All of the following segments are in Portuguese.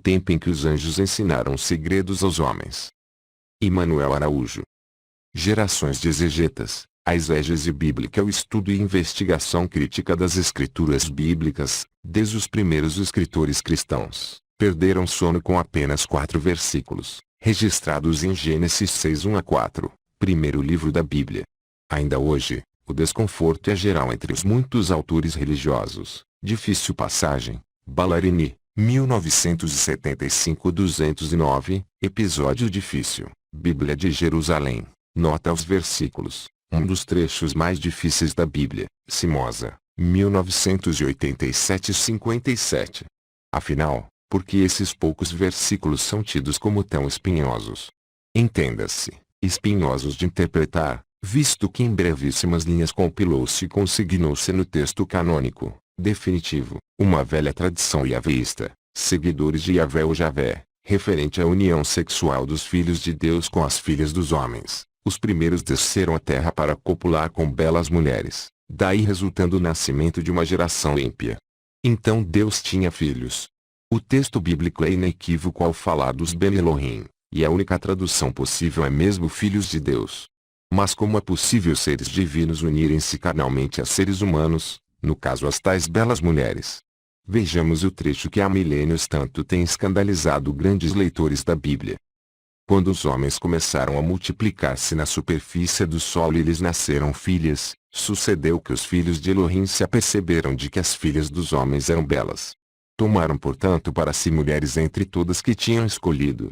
tempo em que os anjos ensinaram segredos aos homens. Emanuel Araújo. Gerações de exegetas. A exégese bíblica é o estudo e investigação crítica das escrituras bíblicas. Desde os primeiros escritores cristãos, perderam sono com apenas 4 versículos, registrados em Gênesis 6, 1 a 4, primeiro livro da Bíblia. Ainda hoje, o desconforto é geral entre os muitos autores religiosos. Difícil passagem. Ballarini, 1975-209, episódio difícil. Bíblia de Jerusalém. Nota aos versículos. Um dos trechos mais difíceis da Bíblia. Simosa, 1987-57. Afinal, por que esses poucos versículos são tidos como tão espinhosos? Entenda-se, espinhosos de interpretar, visto que em brevíssimas linhas compilou-se e consignou-se no texto canônico, definitivo, uma velha tradição iaveísta, seguidores de Yahvé ou Javé, referente à união sexual dos filhos de Deus com as filhas dos homens. Os primeiros desceram à terra para copular com belas mulheres, daí resultando o nascimento de uma geração ímpia. Então Deus tinha filhos. O texto bíblico é inequívoco ao falar dos Ben Elohim, e a única tradução possível é mesmo filhos de Deus. Mas como é possível seres divinos unirem-se carnalmente a seres humanos, no caso as tais belas mulheres? Vejamos o trecho que há milênios tanto tem escandalizado grandes leitores da Bíblia. Quando os homens começaram a multiplicar-se na superfície do solo e lhes nasceram filhas, sucedeu que os filhos de Elohim se aperceberam de que as filhas dos homens eram belas. Tomaram portanto para si mulheres entre todas que tinham escolhido.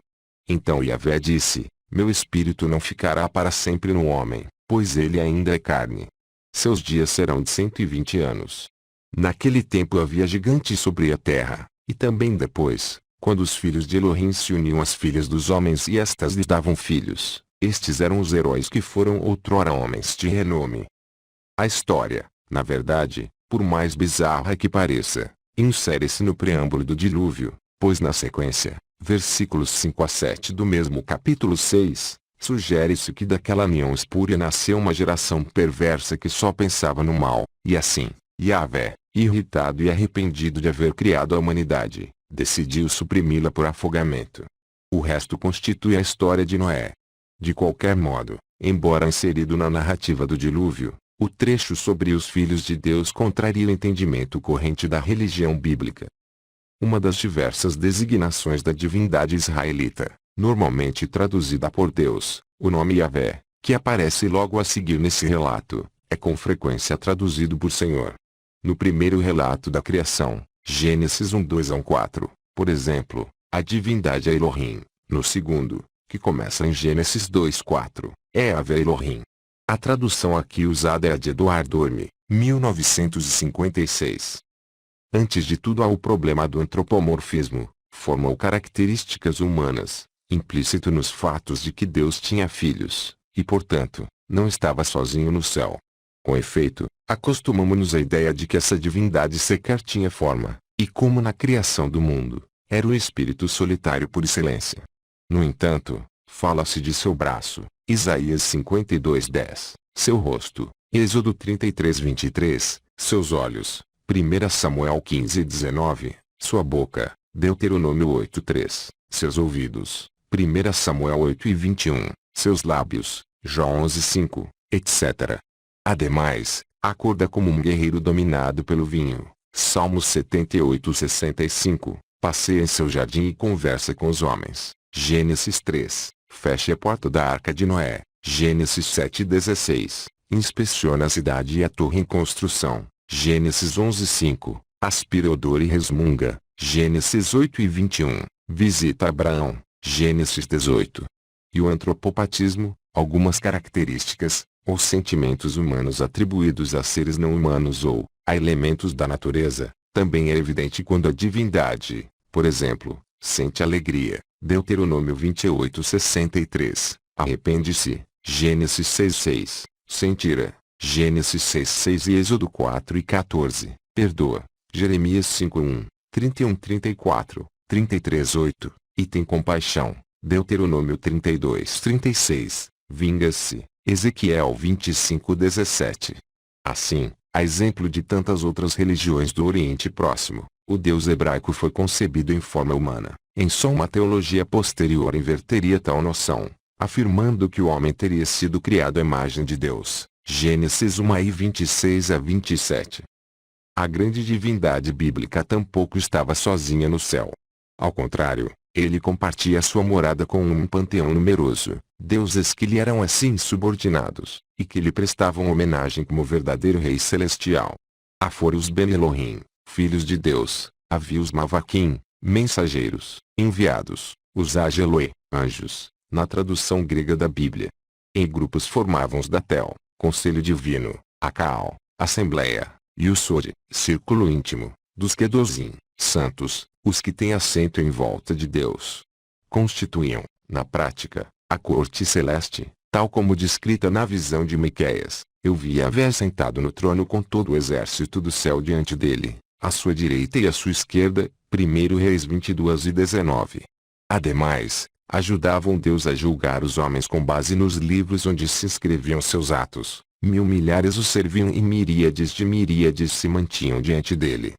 Então Yahvé disse, meu espírito não ficará para sempre no homem, pois ele ainda é carne. Seus dias serão de 120 anos. Naquele tempo havia gigantes sobre a terra, e também depois, quando os filhos de Elohim se uniam às filhas dos homens e estas lhes davam filhos, estes eram os heróis que foram outrora homens de renome. A história, na verdade, por mais bizarra que pareça, insere-se no preâmbulo do dilúvio, pois na sequência, versículos 5 a 7 do mesmo capítulo 6, sugere-se que daquela união espúria nasceu uma geração perversa que só pensava no mal, e assim, Yahvé, irritado e arrependido de haver criado a humanidade, decidiu suprimi-la por afogamento. O resto constitui a história de Noé. De qualquer modo, embora inserido na narrativa do dilúvio, o trecho sobre os filhos de Deus contraria o entendimento corrente da religião bíblica. Uma das diversas designações da divindade israelita, normalmente traduzida por Deus, o nome Yahvé, que aparece logo a seguir nesse relato, é com frequência traduzido por Senhor. No primeiro relato da criação, Gênesis 1, 2 a 4, por exemplo, a divindade é Elohim. No segundo, que começa em Gênesis 2, 4, é Yahvé Elohim. A tradução aqui usada é a de Edward Dorme, 1956. Antes de tudo há o problema do antropomorfismo, forma ou características humanas, implícito nos fatos de que Deus tinha filhos, e portanto, não estava sozinho no céu. Com efeito, acostumamo-nos à ideia de que essa divindade sequer tinha forma, e como na criação do mundo, era o espírito solitário por excelência. No entanto, fala-se de seu braço, Isaías 52:10, seu rosto, Êxodo 33:23, seus olhos, 1 Samuel 15:19, sua boca, Deuteronômio 8:3, seus ouvidos, 1 Samuel 8:21, seus lábios, Jó 11:5, etc. Ademais, acorda como um guerreiro dominado pelo vinho, Salmos 78:65, passeia em seu jardim e conversa com os homens, Gênesis 3, fecha a porta da arca de Noé, Gênesis 7:16, inspeciona a cidade e a torre em construção, Gênesis 11:5, aspira odor e resmunga, Gênesis 8:21, visita Abraão, Gênesis 18. E o antropopatismo, algumas características, ou sentimentos humanos atribuídos a seres não humanos ou a elementos da natureza, também é evidente quando a divindade, por exemplo, sente alegria, Deuteronômio 28:63, arrepende-se, Gênesis 6:6, sente ira, Gênesis 6:6 e Êxodo 4:14, perdoa, Jeremias 5:1, 31:34, 33:8, e tem compaixão, Deuteronômio 32:36, vinga-se, Ezequiel 25:17. Assim, a exemplo de tantas outras religiões do Oriente Próximo, O Deus hebraico foi concebido em forma humana. Em só uma teologia posterior inverteria tal noção, afirmando que o homem teria sido criado à imagem de Deus. Gênesis 1 e 26 a 27. A grande divindade bíblica tampouco estava sozinha no céu. Ao contrário, ele compartia sua morada com um panteão numeroso, deuses que lhe eram assim subordinados, e que lhe prestavam homenagem como verdadeiro rei celestial. Afora os Ben Elohim, filhos de Deus, havia os Mavaquim, mensageiros, enviados, os Ageloe, anjos, na tradução grega da Bíblia. Em grupos formavam os Datel, conselho divino, a Caal, assembleia, e o Sod, círculo íntimo, dos Kedosim, santos, os que têm assento em volta de Deus. Constituíam, na prática, a corte celeste, tal como descrita na visão de Miqueias. Eu vi Yahvé sentado no trono com todo o exército do céu diante dele, à sua direita e à sua esquerda. 1 Reis 22 e 19. Ademais, ajudavam Deus a julgar os homens com base nos livros onde se escreviam seus atos. 1000 milhares o serviam e miríades se mantinham diante dele.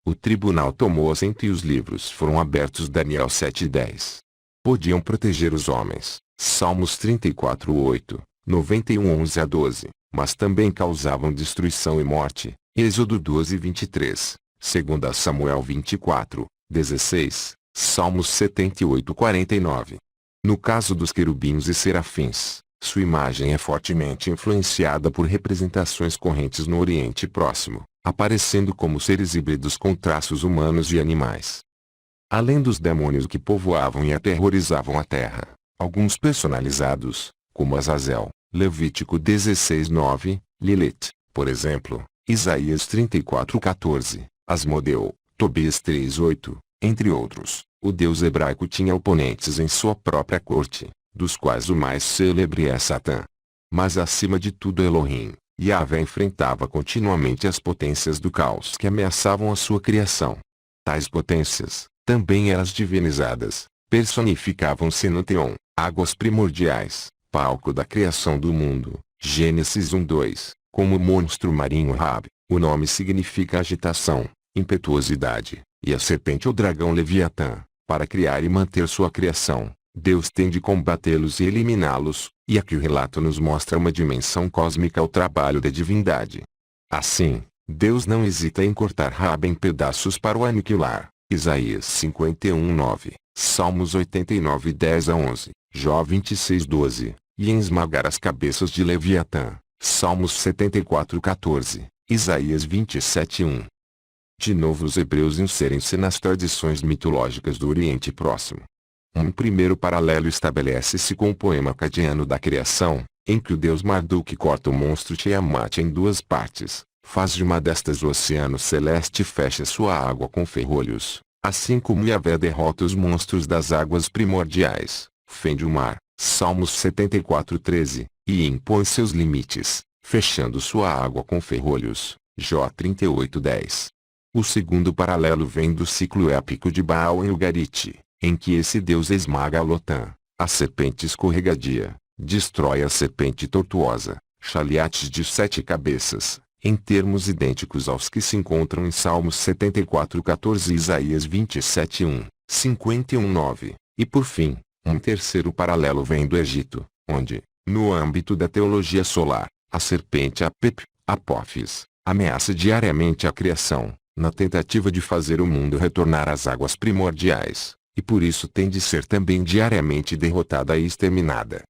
O tribunal tomou assento e os livros foram abertos. Daniel 7:10. Podiam proteger os homens. Salmos 34:8, 91:11 a 12, mas também causavam destruição e morte. Êxodo 12:23, 2 Samuel 24:16, Salmos 78:49. No caso dos querubins e serafins, sua imagem é fortemente influenciada por representações correntes no Oriente Próximo, aparecendo como seres híbridos com traços humanos e animais. Além dos demônios que povoavam e aterrorizavam a terra, alguns personalizados, como Azazel, Levítico 16:9, Lilith, por exemplo, Isaías 34:14, Asmodeu, Tobias 3:8, entre outros. O deus hebraico tinha oponentes em sua própria corte, dos quais o mais célebre é Satã. Mas acima de tudo Elohim, Yahvé enfrentava continuamente as potências do caos que ameaçavam a sua criação. Tais potências, também elas divinizadas, personificavam-se no Teon, águas primordiais, palco da criação do mundo. Gênesis 1:2, como o monstro marinho Rab, o nome significa agitação, impetuosidade, e a serpente ou dragão Leviatã, para criar e manter sua criação. Deus tem de combatê-los e eliminá-los, e aqui o relato nos mostra uma dimensão cósmica ao trabalho da divindade. Assim, Deus não hesita em cortar Rab em pedaços para o aniquilar. Isaías 51:9, Salmos 89:10 a 11, Jó 26:12, e em esmagar as cabeças de Leviatã. Salmos 74:14, Isaías 27:1. De novo os hebreus inserem-se nas tradições mitológicas do Oriente Próximo. Um primeiro paralelo estabelece-se com o poema acadiano da criação, em que o deus Marduk corta o monstro Tiamat em duas partes, faz de uma destas o oceano celeste e fecha sua água com ferrolhos, assim como Yahvé derrota os monstros das águas primordiais, fende o mar, Salmos 74:13, e impõe seus limites, fechando sua água com ferrolhos, Jó 38:10. O segundo paralelo vem do ciclo épico de Baal em Ugarite, em que esse deus esmaga a Lotã, a serpente escorregadia, destrói a serpente tortuosa, Chaliates de 7 cabeças, em termos idênticos aos que se encontram em Salmos 74:14 e Isaías 27:1, 51:9, e por fim, um terceiro paralelo vem do Egito, onde, no âmbito da teologia solar, a serpente Apep, Apófis, ameaça diariamente a criação, na tentativa de fazer o mundo retornar às águas primordiais, e por isso tem de ser também diariamente derrotada e exterminada.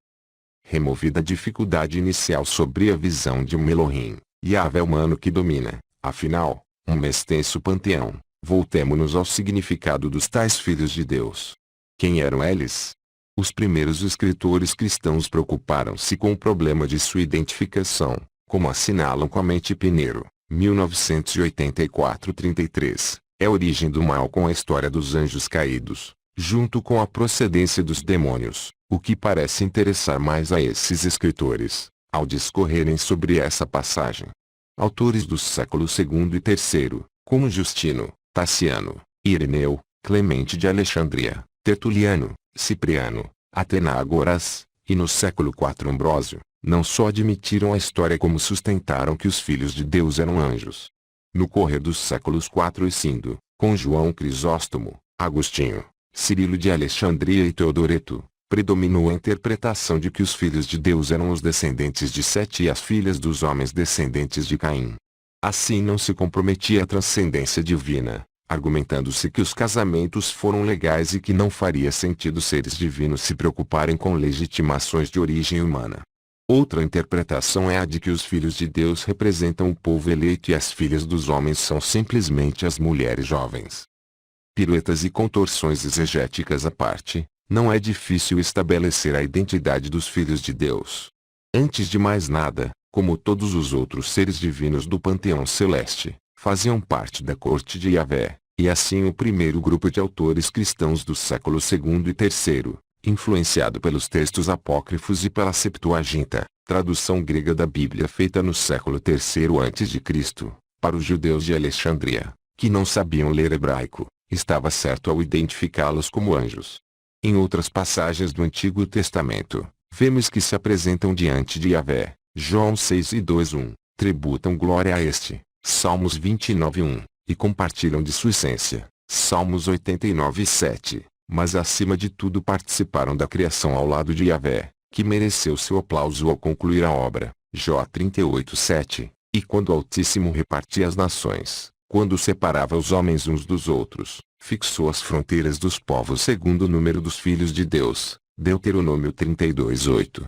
Removida a dificuldade inicial sobre a visão de um Elohim, Yahvé humano que domina, afinal, um extenso panteão, voltemo-nos ao significado dos tais filhos de Deus. Quem eram eles? Os primeiros escritores cristãos preocuparam-se com o problema de sua identificação, como assinalam Clemente Pinheiro, 1984-33, é a origem do mal com a história dos anjos caídos, junto com a procedência dos demônios, o que parece interessar mais a esses escritores, ao discorrerem sobre essa passagem. Autores dos séculos II e III, como Justino, Taciano, Ireneu, Clemente de Alexandria, Tertuliano, Cipriano, Atenágoras, e no século IV Ambrósio, não só admitiram a história como sustentaram que os filhos de Deus eram anjos. No correr dos séculos IV e V, Com João Crisóstomo, Agostinho, Cirilo de Alexandria e Teodoreto, predominou a interpretação de que os filhos de Deus eram os descendentes de Sete e as filhas dos homens descendentes de Caim. Assim não se comprometia a transcendência divina, argumentando-se que os casamentos foram legais e que não faria sentido seres divinos se preocuparem com legitimações de origem humana. Outra interpretação é a de que os filhos de Deus representam o povo eleito e as filhas dos homens são simplesmente as mulheres jovens. Piruetas e contorções exegéticas à parte, não é difícil estabelecer a identidade dos filhos de Deus. Antes de mais nada, como todos os outros seres divinos do panteão celeste, faziam parte da corte de Yahvé, e assim o primeiro grupo de autores cristãos do século II e III, influenciado pelos textos apócrifos e pela Septuaginta, tradução grega da Bíblia feita no século III a.C., para os judeus de Alexandria, que não sabiam ler hebraico, estava certo ao identificá-los como anjos. Em outras passagens do Antigo Testamento, vemos que se apresentam diante de Yahvé, João 6:2-1, tributam glória a este, Salmos 29:1, e compartilham de sua essência, Salmos 89:7, mas acima de tudo participaram da criação ao lado de Yahvé, que mereceu seu aplauso ao concluir a obra, Jó 38:7, e quando o Altíssimo repartia as nações, quando separava os homens uns dos outros, fixou as fronteiras dos povos segundo o número dos filhos de Deus, Deuteronômio 32:8.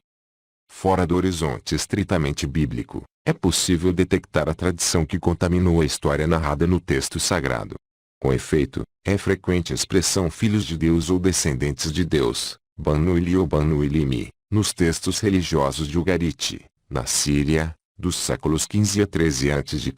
Fora do horizonte estritamente bíblico, é possível detectar a tradição que contaminou a história narrada no texto sagrado. Com efeito, é frequente a expressão filhos de Deus ou descendentes de Deus, Banu Eli ou Banu Elimi, nos textos religiosos de Ugarit, na Síria, dos séculos XV a XIII a.C.,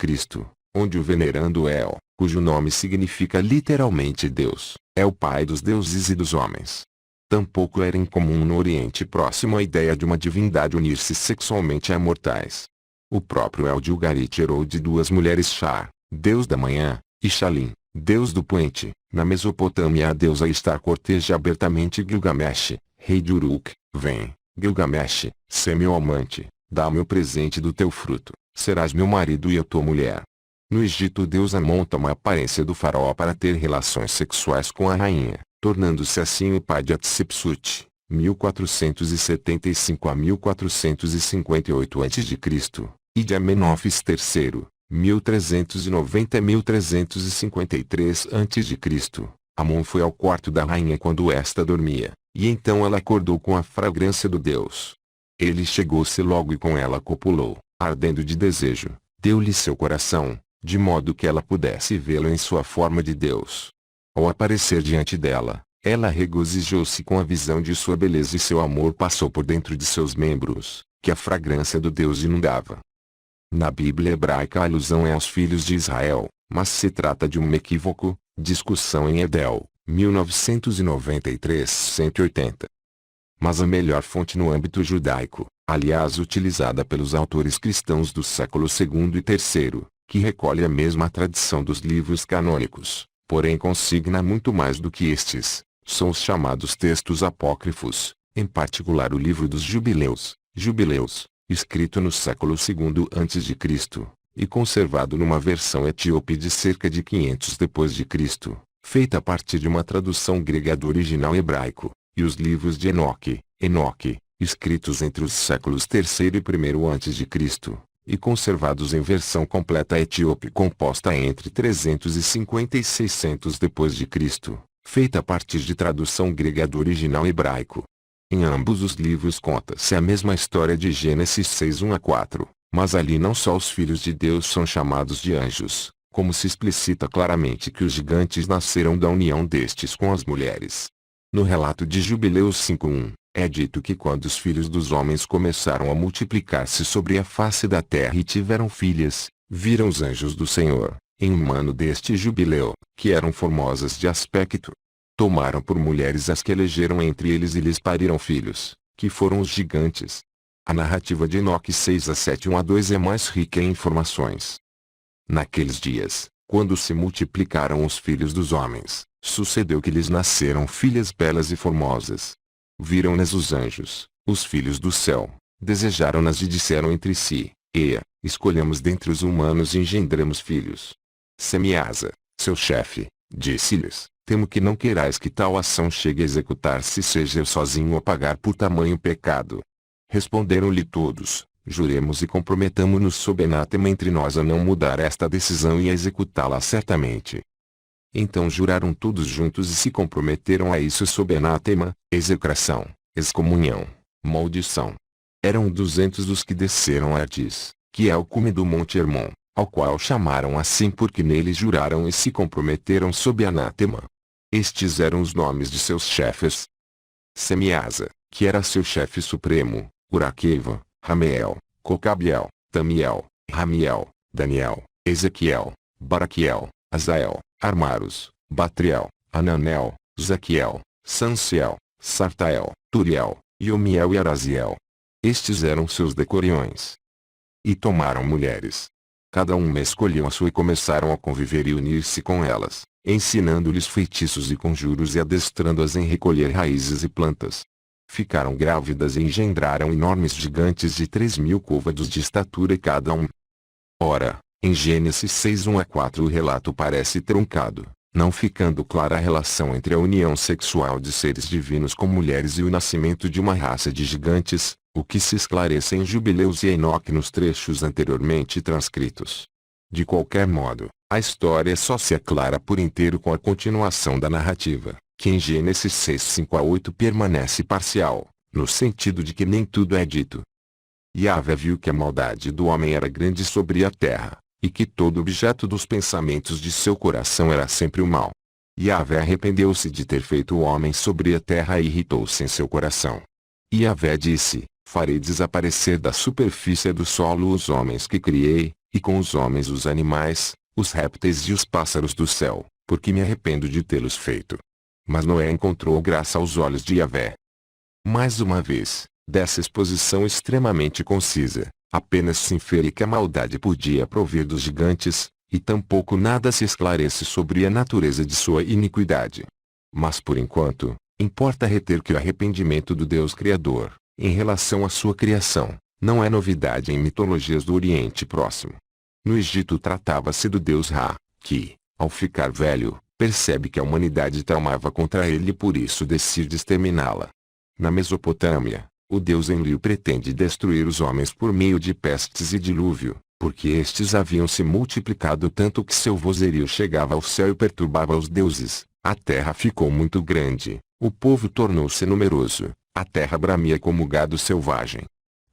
onde o venerando El, cujo nome significa literalmente Deus, é o pai dos deuses e dos homens. Tampouco era incomum no Oriente Próximo a ideia de uma divindade unir-se sexualmente a mortais. O próprio El de Ugarit herou de duas mulheres Shar, deus da manhã, e Shalim, deus do poente. Na Mesopotâmia a deusa Ishtar corteja abertamente Gilgamesh, rei de Uruk. Vem, Gilgamesh, sê meu amante, dá-me o presente do teu fruto, serás meu marido e eu tua mulher. No Egito o deus Amon toma a aparência do faraó para ter relações sexuais com a rainha, tornando-se assim o pai de Hatshepsut, 1475 a 1458 a.C., e de Amenófis III, 1390 a 1353 a.C. Amon foi ao quarto da rainha quando esta dormia, e então ela acordou com a fragrância do deus. Ele chegou-se logo e com ela copulou, ardendo de desejo, deu-lhe seu coração, de modo que ela pudesse vê-lo em sua forma de Deus. Ao aparecer diante dela, ela regozijou-se com a visão de sua beleza e seu amor passou por dentro de seus membros, que a fragrância do Deus inundava. Na Bíblia hebraica a alusão é aos filhos de Israel, mas se trata de um equívoco, discussão em Edel, 1993-180. Mas a melhor fonte no âmbito judaico, aliás utilizada pelos autores cristãos do século II e III, que recolhe a mesma tradição dos livros canônicos, porém consigna muito mais do que estes, são os chamados textos apócrifos, em particular o livro dos Jubileus, escrito no século II a.C., e conservado numa versão etíope de cerca de 500 d.C., feita a partir de uma tradução grega do original hebraico, e os livros de Enoque, escritos entre os séculos III e I a.C., e conservados em versão completa etíope composta entre 350 e 600 d.C., feita a partir de tradução grega do original hebraico. Em ambos os livros conta-se a mesma história de Gênesis 6:1-4, mas ali não só os filhos de Deus são chamados de anjos, como se explicita claramente que os gigantes nasceram da união destes com as mulheres. No relato de Jubileus 5:1, é dito que quando os filhos dos homens começaram a multiplicar-se sobre a face da terra e tiveram filhas, viram os anjos do Senhor, em um ano deste jubileu, que eram formosas de aspecto. Tomaram por mulheres as que elegeram entre eles e lhes pariram filhos, que foram os gigantes. A narrativa de Enoque 6:7-1-2 é mais rica em informações. Naqueles dias, quando se multiplicaram os filhos dos homens, sucedeu que lhes nasceram filhas belas e formosas. Viram-nas os anjos, os filhos do céu, desejaram-nas e disseram entre si: Eia, escolhamos dentre os humanos e engendremos filhos. Semiasa, seu chefe, Disse-lhes: temo que não querais que tal ação chegue a executar-se, seja eu sozinho a pagar por tamanho pecado. Responderam-lhe todos: juremos e comprometamo-nos sob anátema entre nós a não mudar esta decisão e a executá-la certamente. Então juraram todos juntos e se comprometeram a isso sob anátema, execração, excomunhão, maldição. Eram 200 os que desceram a Ardis, que é o cume do Monte Hermon, ao qual chamaram assim porque nele juraram e se comprometeram sob anátema. Estes eram os nomes de seus chefes: Semiasa, que era seu chefe supremo, Uraqueva, Rameel, Cocabiel, Tamiel, Ramiel, Daniel, Ezequiel, Baraquiel, Azael, Armaros, Batriel, Ananel, Zaquiel, Sanciel, Sartael, Turiel, Iomiel e Araziel. Estes eram seus decoriões. E tomaram mulheres. Cada uma escolheu a sua e começaram a conviver e unir-se com elas, ensinando-lhes feitiços e conjuros e adestrando-as em recolher raízes e plantas. Ficaram grávidas e engendraram enormes gigantes de 3.000 côvados de estatura cada um. Ora, em Gênesis 6:1-4 o relato parece truncado, não ficando clara a relação entre a união sexual de seres divinos com mulheres e o nascimento de uma raça de gigantes, o que se esclarece em Jubileus e Enoque nos trechos anteriormente transcritos. De qualquer modo, a história só se aclara por inteiro com a continuação da narrativa, que em Gênesis 6:5-8 permanece parcial, no sentido de que nem tudo é dito. Yahvé viu que a maldade do homem era grande sobre a terra, e que todo objeto dos pensamentos de seu coração era sempre o mal. Yahvé arrependeu-se de ter feito o homem sobre a terra e irritou-se em seu coração. Yahvé disse: farei desaparecer da superfície do solo os homens que criei, e com os homens os animais, os répteis e os pássaros do céu, porque me arrependo de tê-los feito. Mas Noé encontrou graça aos olhos de Yahvé. Mais uma vez, dessa exposição extremamente concisa, apenas se infere que a maldade podia provir dos gigantes, e tampouco nada se esclarece sobre a natureza de sua iniquidade. Mas por enquanto, importa reter que o arrependimento do Deus Criador, em relação à sua criação, não é novidade em mitologias do Oriente Próximo. No Egito tratava-se do deus Ra, que, ao ficar velho, percebe que a humanidade tramava contra ele e por isso decide exterminá-la. Na Mesopotâmia, o deus Enlil pretende destruir os homens por meio de pestes e dilúvio, porque estes haviam se multiplicado tanto que seu vozerio chegava ao céu e perturbava os deuses. A terra ficou muito grande, o povo tornou-se numeroso, a terra bramia como gado selvagem.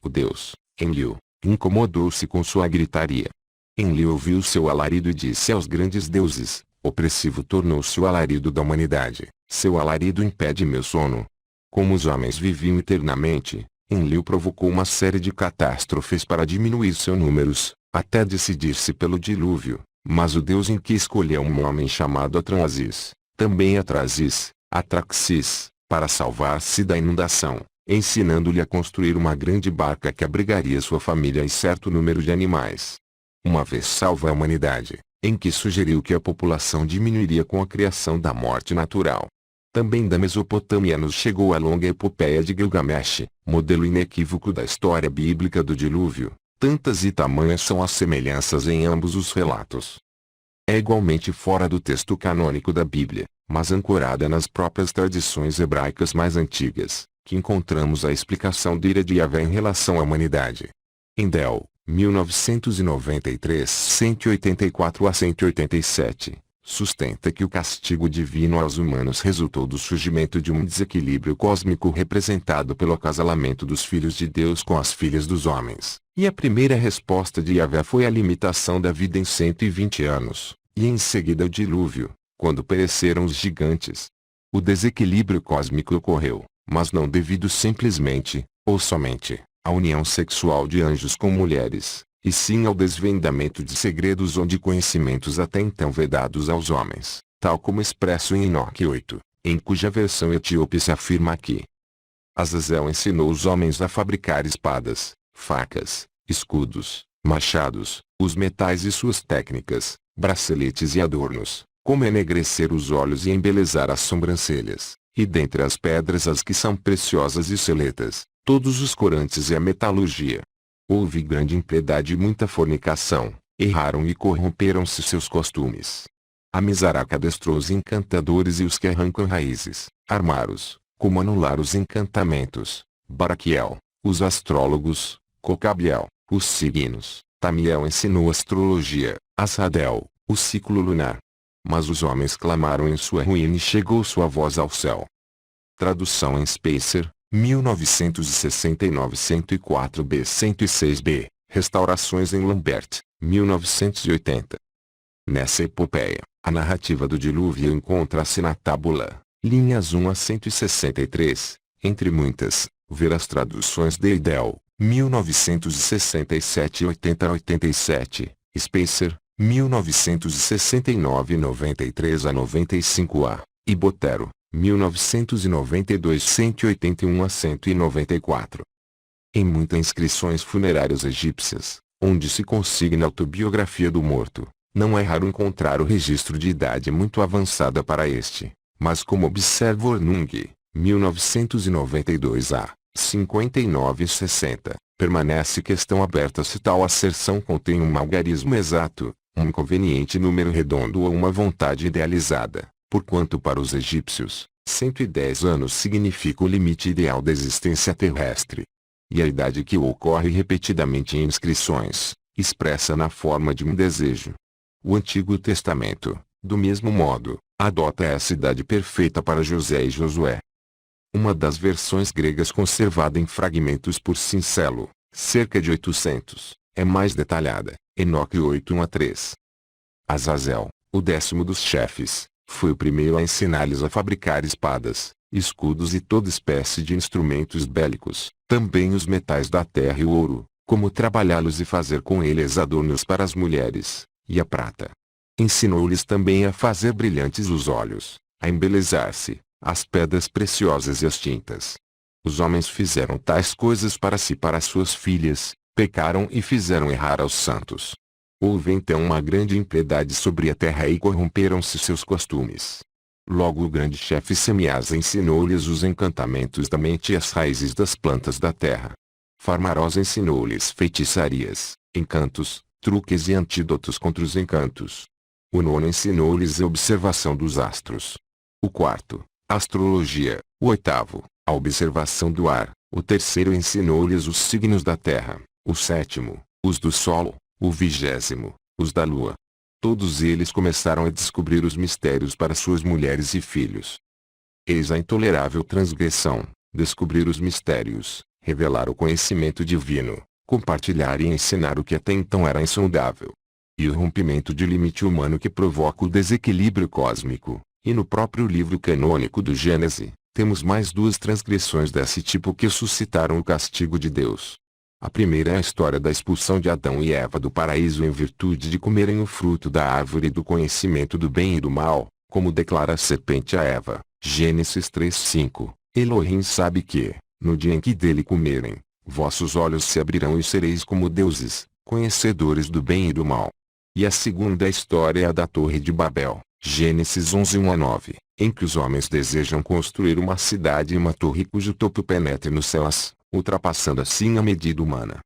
O deus, Enlil, incomodou-se com sua gritaria. Enlil ouviu seu alarido e disse aos grandes deuses: opressivo tornou-se o alarido da humanidade, seu alarido impede meu sono. Como os homens viviam eternamente, Enlil provocou uma série de catástrofes para diminuir seus números, até decidir-se pelo dilúvio, mas o deus Enki escolheu um homem chamado Atrasis, também Atraxis, para salvar-se da inundação, ensinando-lhe a construir uma grande barca que abrigaria sua família e certo número de animais. Uma vez salva a humanidade, Enki sugeriu que a população diminuiria com a criação da morte natural. Também da Mesopotâmia nos chegou a longa epopeia de Gilgamesh, modelo inequívoco da história bíblica do dilúvio. Tantas e tamanhas são as semelhanças em ambos os relatos. É igualmente fora do texto canônico da Bíblia, mas ancorada nas próprias tradições hebraicas mais antigas, que encontramos a explicação da ira de Yahvé em relação à humanidade. Em Del, 1993, 184-187, sustenta que o castigo divino aos humanos resultou do surgimento de um desequilíbrio cósmico representado pelo acasalamento dos filhos de Deus com as filhas dos homens, e a primeira resposta de Yahvé foi a limitação da vida em 120 anos, e em seguida o dilúvio, quando pereceram os gigantes. O desequilíbrio cósmico ocorreu, mas não devido simplesmente, ou somente, à união sexual de anjos com mulheres, e sim ao desvendamento de segredos ou de conhecimentos até então vedados aos homens, tal como expresso em Enoque 8, em cuja versão etíope se afirma que Azazel ensinou os homens a fabricar espadas, facas, escudos, machados, os metais e suas técnicas, braceletes e adornos, como enegrecer os olhos e embelezar as sobrancelhas, e dentre as pedras as que são preciosas e seletas, todos os corantes e a metalurgia. Houve grande impiedade e muita fornicação, erraram e corromperam-se seus costumes. A Misaraca adestrou os encantadores e os que arrancam raízes, Armaros, como anular os encantamentos, Baraquiel, os astrólogos, Cocabiel, os signos, Tamiel ensinou astrologia, Asradel, o ciclo lunar. Mas os homens clamaram em sua ruína e chegou sua voz ao céu. Tradução em Spacer, 1969 104b 106b, Restaurações em Lambert, 1980. Nessa epopeia, a narrativa do dilúvio encontra-se na tábula, linhas 1 a 163, entre muitas, ver as traduções de Idel, 1967 80-87, Spacer, 1969 93 a 95a, e Botero, 1992 181 a 194. Em muitas inscrições funerárias egípcias, onde se consigna a autobiografia do morto, não é raro encontrar o registro de idade muito avançada para este, mas como observa Ornung, 1992 a 59-60, permanece questão aberta se tal asserção contém um algarismo exato, um conveniente número redondo ou uma vontade idealizada, porquanto para os egípcios, 110 anos significa o limite ideal da existência terrestre. E a idade que ocorre repetidamente em inscrições, expressa na forma de um desejo. O Antigo Testamento, do mesmo modo, adota essa idade perfeita para José e Josué. Uma das versões gregas conservada em fragmentos por Cincelo, cerca de 800, é mais detalhada, Enoque 8:1-3. Azazel, o 10º dos chefes, foi o primeiro a ensinar-lhes a fabricar espadas, escudos e toda espécie de instrumentos bélicos, também os metais da terra e o ouro, como trabalhá-los e fazer com eles adornos para as mulheres, e a prata. Ensinou-lhes também a fazer brilhantes os olhos, a embelezar-se, as pedras preciosas e as tintas. Os homens fizeram tais coisas para si e para suas filhas, pecaram e fizeram errar aos santos. Houve então uma grande impiedade sobre a terra e corromperam-se seus costumes. Logo o grande chefe Semiasa ensinou-lhes os encantamentos da mente e as raízes das plantas da terra. Farmarós ensinou-lhes feitiçarias, encantos, truques e antídotos contra os encantos. O nono ensinou-lhes a observação dos astros. O quarto, a astrologia. O oitavo, a observação do ar. O terceiro ensinou-lhes os signos da terra. O sétimo, os do solo. O 20º, os da lua. Todos eles começaram a descobrir os mistérios para suas mulheres e filhos. Eis a intolerável transgressão: descobrir os mistérios, revelar o conhecimento divino, compartilhar e ensinar o que até então era insondável. E o rompimento de limite humano que provoca o desequilíbrio cósmico. E no próprio livro canônico do Gênese, temos mais duas transgressões desse tipo que suscitaram o castigo de Deus. A primeira é a história da expulsão de Adão e Eva do paraíso em virtude de comerem o fruto da árvore do conhecimento do bem e do mal, como declara a serpente a Eva, Gênesis 3:5. Elohim sabe que, no dia em que dele comerem, vossos olhos se abrirão e sereis como deuses, conhecedores do bem e do mal. E a segunda história é a da Torre de Babel, Gênesis 11:1-9, em que os homens desejam construir uma cidade e uma torre cujo topo penetre nos céus, ultrapassando assim a medida humana.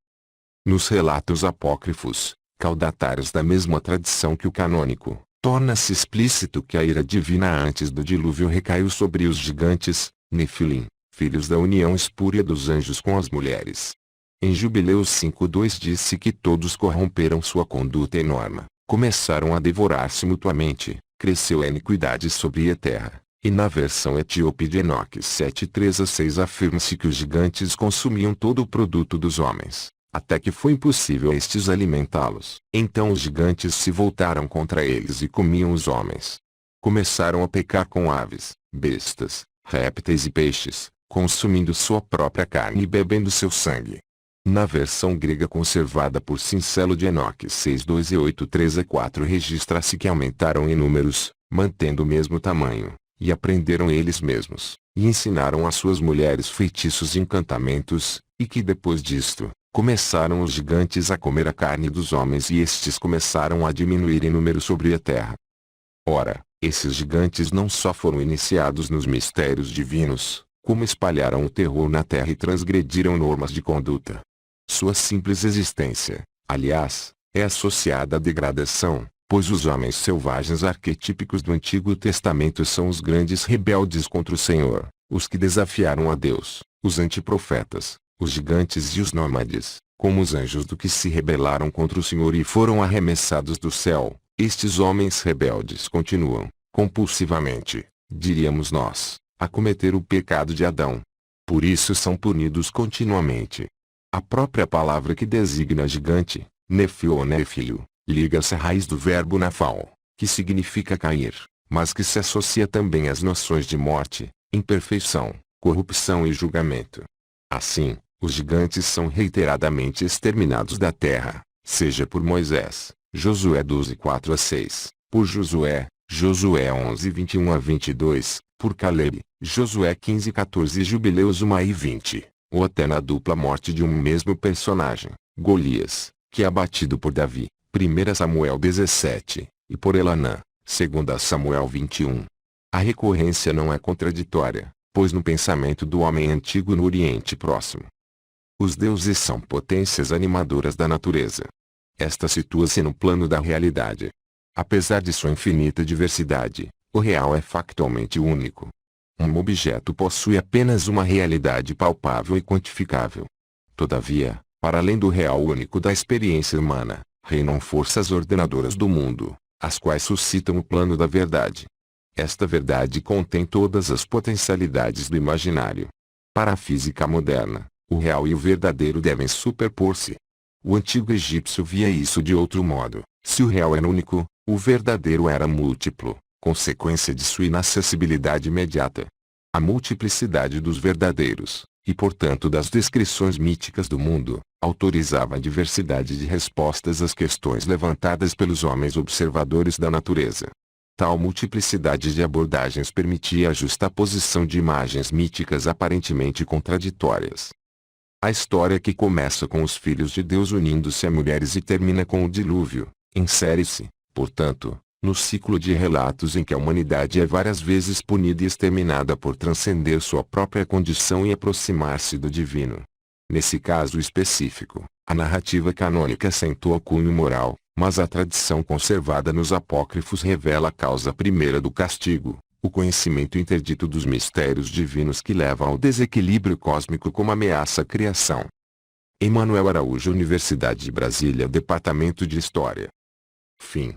Nos relatos apócrifos, caudatários da mesma tradição que o canônico, torna-se explícito que a ira divina antes do dilúvio recaiu sobre os gigantes, Nefilim, filhos da união espúria dos anjos com as mulheres. Em Jubileus 5:2 disse que todos corromperam sua conduta enorme, começaram a devorar-se mutuamente, cresceu a iniquidade sobre a terra. E na versão etíope de Enoque 7:3-6 afirma-se que os gigantes consumiam todo o produto dos homens, até que foi impossível a estes alimentá-los. Então os gigantes se voltaram contra eles e comiam os homens. Começaram a pecar com aves, bestas, répteis e peixes, consumindo sua própria carne e bebendo seu sangue. Na versão grega conservada por Cincelo de Enoque 6:2 e 8:3-4 registra-se que aumentaram em números, mantendo o mesmo tamanho. E aprenderam eles mesmos, e ensinaram às suas mulheres feitiços e encantamentos, e que depois disto, começaram os gigantes a comer a carne dos homens e estes começaram a diminuir em número sobre a terra. Ora, esses gigantes não só foram iniciados nos mistérios divinos, como espalharam o terror na terra e transgrediram normas de conduta. Sua simples existência, aliás, é associada à degradação, pois os homens selvagens arquetípicos do Antigo Testamento são os grandes rebeldes contra o Senhor, os que desafiaram a Deus, os antiprofetas, os gigantes e os nômades, como os anjos do que se rebelaram contra o Senhor e foram arremessados do céu. Estes homens rebeldes continuam, compulsivamente, diríamos nós, a cometer o pecado de Adão. Por isso são punidos continuamente. A própria palavra que designa gigante, Nefio ou Nefilho, liga-se à raiz do verbo nafal, que significa cair, mas que se associa também às noções de morte, imperfeição, corrupção e julgamento. Assim, os gigantes são reiteradamente exterminados da terra, seja por Moisés, Josué 12:4-6, por Josué 11:21-22, por Caleb, Josué 15:14 e Jubileus 1:20, ou até na dupla morte de um mesmo personagem, Golias, que é abatido por Davi, 1 Samuel 17, e por Elanã, 2 Samuel 21. A recorrência não é contraditória, pois no pensamento do homem antigo no Oriente Próximo, os deuses são potências animadoras da natureza. Esta situa-se no plano da realidade. Apesar de sua infinita diversidade, o real é factualmente único. Um objeto possui apenas uma realidade palpável e quantificável. Todavia, para além do real único da experiência humana, reinam forças ordenadoras do mundo, as quais suscitam o plano da verdade. Esta verdade contém todas as potencialidades do imaginário. Para a física moderna, o real e o verdadeiro devem superpor-se. O antigo egípcio via isso de outro modo. Se o real era único, o verdadeiro era múltiplo, consequência de sua inacessibilidade imediata. A multiplicidade dos verdadeiros, e portanto das descrições míticas do mundo, autorizava a diversidade de respostas às questões levantadas pelos homens observadores da natureza. Tal multiplicidade de abordagens permitia a justaposição de imagens míticas aparentemente contraditórias. A história que começa com os filhos de Deus unindo-se a mulheres e termina com o dilúvio, insere-se, portanto, no ciclo de relatos em que a humanidade é várias vezes punida e exterminada por transcender sua própria condição e aproximar-se do divino. Nesse caso específico, a narrativa canônica assentou cunho moral, mas a tradição conservada nos apócrifos revela a causa primeira do castigo, o conhecimento interdito dos mistérios divinos que levam ao desequilíbrio cósmico como ameaça à criação. Emanuel Araújo, Universidade de Brasília, Departamento de História. Fim.